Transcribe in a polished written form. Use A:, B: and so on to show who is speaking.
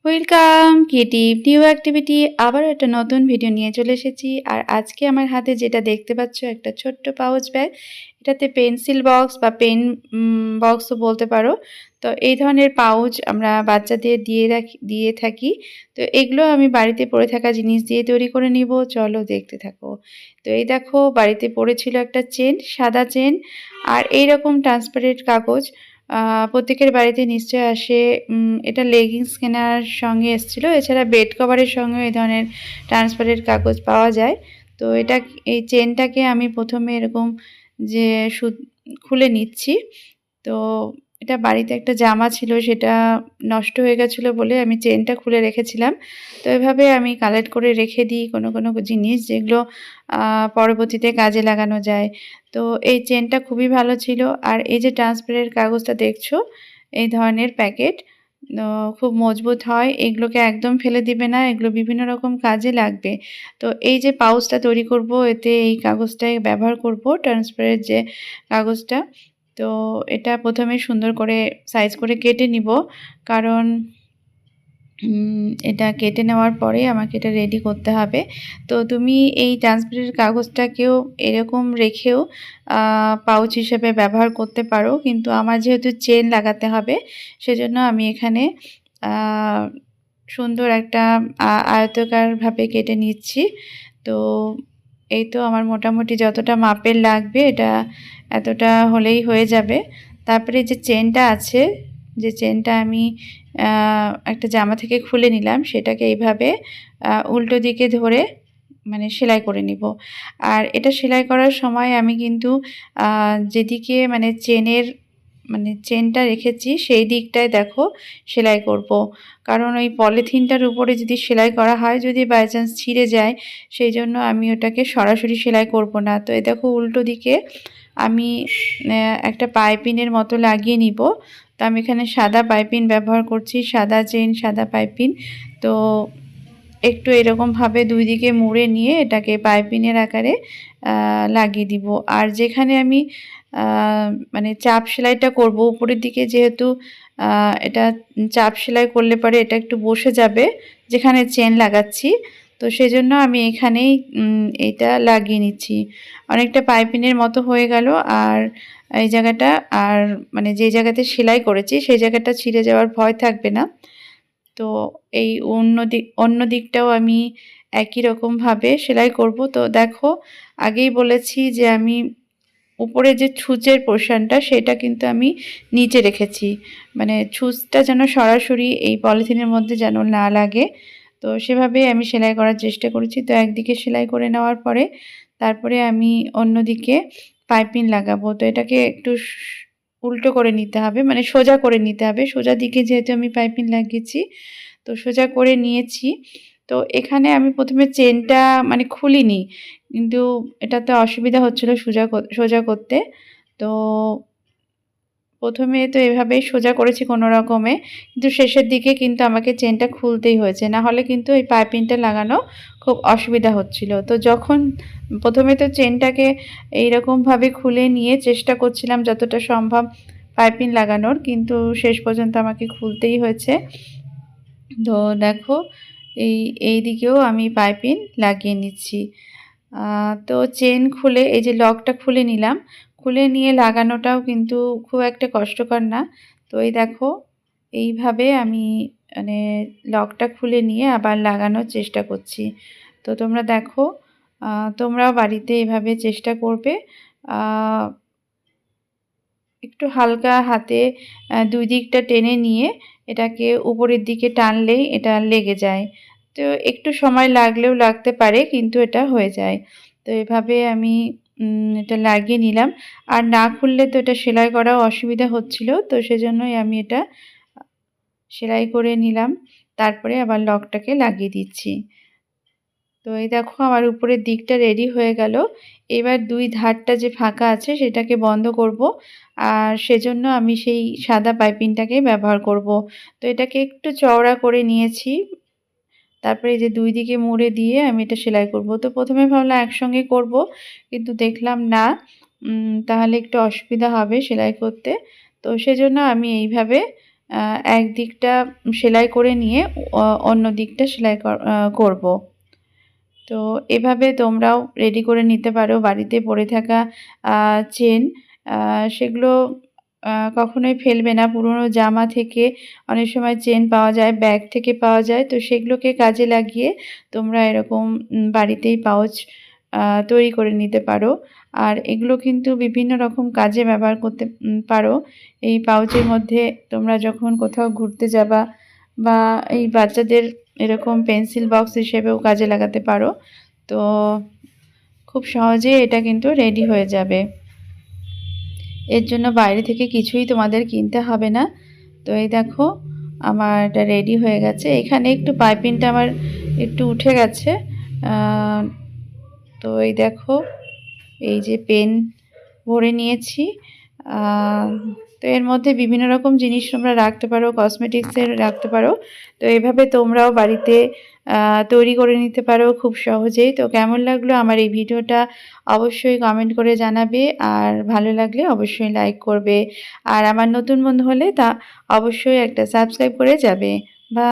A: Welcome creative new activity আবারও একটা নতুন ভিডিও নিয়ে চলে এসেছি। আর আজকে আমার হাতে যেটা দেখতে পাচ্ছ একটা ছোট্ট পাউচ ব্যাগ। এটাতে পেন্সিল বক্স বা পেন বক্সও বলতে পারো। তো এই ধরনের পাউচ আমরা বাচ্চাদের দিয়ে থাকি। তো এগুলো আমি বাড়িতে পড়ে থাকা জিনিস দিয়ে তৈরি করে নিব। চলো দেখতে থাকো। তো এই দেখো বাড়িতে পড়েছিল একটা চেন, সাদা চেন আর এইরকম ট্রান্সপারেন্ট কাগজ। প্রত্যেকের বাড়িতে নিশ্চয়ই আসে। এটা লেগিংস কেনার সঙ্গে এসেছিলো। এছাড়া বেড কভারের সঙ্গেও এই ধরনের ট্রান্সপারেন্ট কাগজ পাওয়া যায়। তো এই চেনটাকে আমি প্রথমে এরকম যে খুলে নিচ্ছি। তো এটা বাড়িতে একটা জামা ছিল, সেটা নষ্ট হয়ে গেছিলো বলে আমি চেনটা খুলে রেখেছিলাম। তো এভাবে আমি কালেক্ট করে রেখে দিই কোনো জিনিস যেগুলো পরবর্তীতে কাজে লাগানো যায়। তো এই চেনটা খুবই ভালো ছিল। আর এই যে ট্রান্সপারেন্ট কাগজটা দেখছো, এই ধরনের প্যাকেট খুব মজবুত হয়। এগুলোকে একদম ফেলে দিবে না, এগুলো বিভিন্ন রকম কাজে লাগবে। তো এই যে পাউচটা তৈরি করব, এতে এই কাগজটাই ব্যবহার করব, ট্রান্সপারেন্ট যে কাগজটা। তো এটা প্রথমে সুন্দর করে সাইজ করে কেটে নিব, কারণ এটা কেটে নেওয়ার পরে আমাকে এটা রেডি করতে হবে। তো তুমি এই ট্রান্সপারেন্ট কাগজটাকেও এরকম রেখেও পাউচ হিসেবে ব্যবহার করতে পারো, কিন্তু আমার যেহেতু চেন লাগাতে হবে সেজন্য আমি এখানে সুন্দর একটা আয়তাকারভাবে কেটে নিচ্ছি। তো এই তো আমার মোটামুটি যতটা মাপের লাগবে এটা এতটা হলেই হয়ে যাবে। তারপরে যে চেনটা আছে, যে চেনটা আমি একটা জামা থেকে খুলে নিলাম, সেটাকে এইভাবে উল্টো দিকে ধরে মানে সেলাই করে নিব। আর এটা সেলাই করার সময় আমি কিন্তু যেদিকে চেনটা রেখেছি সেই দিকটায় দেখো সেলাই করব। কারণ ওই পলিথিনটার উপরে যদি সেলাই করা হয়, যদি বাই চান্স ছিঁড়ে যায়, সেই জন্য আমি ওটাকে সরাসরি সেলাই করব না। তো এই দেখো উল্টো দিকে আমি একটা পাইপিনের মতো লাগিয়ে নিব। তো আমি এখানে সাদা পাইপিন ব্যবহার করছি, সাদা চেন, সাদা পাইপিন। তো একটু এরকমভাবে দুই দিকে মুড়ে নিয়ে এটাকে পাইপিনের আকারে লাগিয়ে দিব। আর যেখানে আমি চাপ সেলাইটা করব উপরের দিকে, যেহেতু এটা চাপ সেলাই করলে পরে এটা একটু বসে যাবে যেখানে চেন লাগাচ্ছি। তো সেজন্য আমি এখানেই এটা লাগিয়ে নিচ্ছি। অনেকটা পাইপিনের মতো হয়ে গেল। আর এই জায়গাটা, আর যে জায়গাতে সেলাই করেছি সেই জায়গাটা ছিঁড়ে যাওয়ার ভয় থাকবে না। তো এই অন্য দিকটাও আমি একই রকমভাবে সেলাই করব। তো দেখো আগেই বলেছি যে আমি উপরে যে ছুঁচের পোর্শনটা সেটা কিন্তু আমি নিচে রেখেছি, ছুঁচটা যেন সরাসরি এই পলিথিনের মধ্যে যেন না লাগে। তো সেভাবে আমি সেলাই করার চেষ্টা করেছি। তো একদিকে সেলাই করে নেওয়ার পরে তারপরে আমি অন্যদিকে পাইপিং লাগাবো। তো এটাকে একটু উল্টো করে নিতে হবে, সোজা করে নিতে হবে। সোজা দিকে যেহেতু আমি পাইপিং লাগিয়েছি, তো সোজা করে নিয়েছি। তো এখানে আমি প্রথমে চেনটা খুলিনি, কিন্তু এটাতে অসুবিধা হচ্ছিল সোজা করতে। তো প্রথমে তো এভাবেই সোজা করেছি কোনো রকমে, কিন্তু শেষের দিকে কিন্তু আমাকে চেনটা খুলতেই হয়েছে, না হলে কিন্তু এই পাইপিংটা লাগানো খুব অসুবিধা হচ্ছিল। তো যখন প্রথমে তো চেনটাকে এইরকমভাবে খুলে নিয়ে চেষ্টা করছিলাম যতটা সম্ভব পাইপিং লাগানোর, কিন্তু শেষ পর্যন্ত আমাকে খুলতেই হয়েছে। তো দেখো এই দিকেও আমি পাইপিং লাগিয়ে নিচ্ছি। তো চেন খুলে এই যে লকটা খুলে নিলাম, খুলে নিয়ে লাগানোটাও কিন্তু খুব একটা কষ্টকর না। তো এই দেখো এইভাবে আমি লকটা খুলে নিয়ে আবার লাগানোর চেষ্টা করছি। তো তোমরা দেখো, তোমরাও বাড়িতে এভাবে চেষ্টা করবে। একটু হালকা হাতে দুই দিকটা টেনে নিয়ে এটাকে উপরের দিকে টানলেই এটা লেগে যায়। তো একটু সময় লাগলেও লাগতে পারে, কিন্তু এটা হয়ে যায়। তো এভাবে আমি এটা লাগিয়ে নিলাম। আর না খুললে তো এটা সেলাই করাও অসুবিধা হচ্ছিল, তো সেজন্যই আমি এটা সেলাই করে নিলাম। তারপরে আবার লকটাকে লাগিয়ে দিচ্ছি। তো এই দেখো আমার উপরের দিকটা রেডি হয়ে গেল। এবার দুই ধারটা যে ফাঁকা আছে সেটাকে বন্ধ করব, আর সেজন্য আমি সেই সাদা পাইপিংটাকে ব্যবহার করব। তো এটাকে একটু চওড়া করে নিয়েছি। তারপরে এই যে দুই দিকে মুড়ে দিয়ে আমি এটা সেলাই করব। তো প্রথমে ভাবলাম একসঙ্গে করব, কিন্তু দেখলাম না, তাহলে একটু অসুবিধা হবে সেলাই করতে। তো সেজন্য আমি এইভাবে একদিকটা সেলাই করে নিয়ে অন্য দিকটা সেলাই করব। তো এভাবে তোমরাও রেডি করে নিতে পারো। বাড়িতে পড়ে থাকা চেন সেগুলো কখনোই ফেলবে না। পুরনো জামা থেকে অনেক সময় চেন পাওয়া যায়, ব্যাগ থেকে পাওয়া যায়। তো সেগুলোকে কাজে লাগিয়ে তোমরা এরকম বাড়িতেই পাউচ তৈরি করে নিতে পারো। আর এগুলো কিন্তু বিভিন্ন রকম কাজে ব্যবহার করতে পারো। এই পাউচের মধ্যে তোমরা যখন কোথাও ঘুরতে যাবা বা এই বাচ্চাদের এরকম পেন্সিল বক্স হিসেবেও কাজে লাগাতে পারো। তো খুব সহজেই এটা কিন্তু রেডি হয়ে যাবে। এর জন্য বাইরে থেকে কিছুই তোমাদের কিনতে হবে না। তো এই দেখো আমার এটা রেডি হয়ে গেছে। এখানে একটু পাইপিংটা আমার একটু উঠে গেছে। তো এই দেখো এই যে পেন ভরে নিয়েছি। তো এর মধ্যে বিভিন্ন রকম জিনিস তোমরা রাখতে পারো, কসমেটিক্সের রাখতে পারো। তো এভাবে তোমরাও বাড়িতে তৈরি করে নিতে পারো খুব সহজেই। তো কেমন লাগলো আমার এই ভিডিওটা অবশ্যই কমেন্ট করে জানাবে, আর ভালো লাগলে অবশ্যই লাইক করবে। আর আমার নতুন বন্ধু হলে তা অবশ্যই একটা সাবস্ক্রাইব করে যাবে।